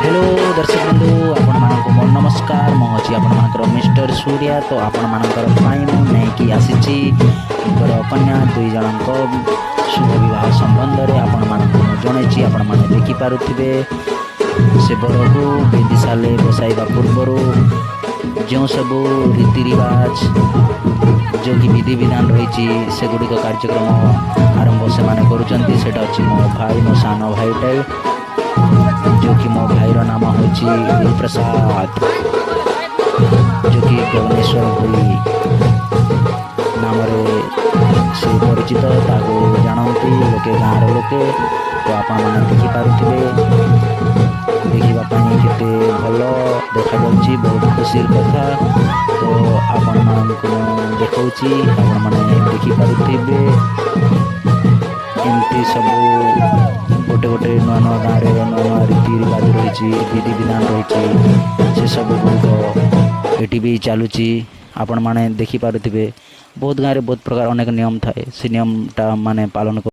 hello दर्शक बंधु आपण मानक मोर नमस्कार मुझे आपण मिस्टर सूर्या तो आपण मानकर नहीं आसी मोर कन्या दुई जन शुभ विवाह संबंध में आपण मानक जन आपण मैंने देखिपे से बर को बेदीशाले बसाइबा पूर्वर जो सब रीति रिवाज जो कि विधि विधान रही से गुड़िक कार्यक्रम आरंभ से माने करुँच मो भाई मो सान भाईटे जो कि मो भाईर नाम हूँ प्रसाद जो कि गगनेश्वर नाम से परिचित ताको जानती लोके गाँव लोके तो आपण मैंने देखिपे देखापी केते भल देखा बहुत खुशी कथा तो आपण मानक देखा आपण मैंने देखिपे एमती सब गोटे गोटे नुआ नुआ गाँव में नुआ नुआ रीति रिवाज रही विधि विधान रही से सब गुड़िक ये भी चलुची आपण मैंने देखिपे बहुत गाँव में बहुत प्रकार अनेक नियम थाए से नियमटा माने पालन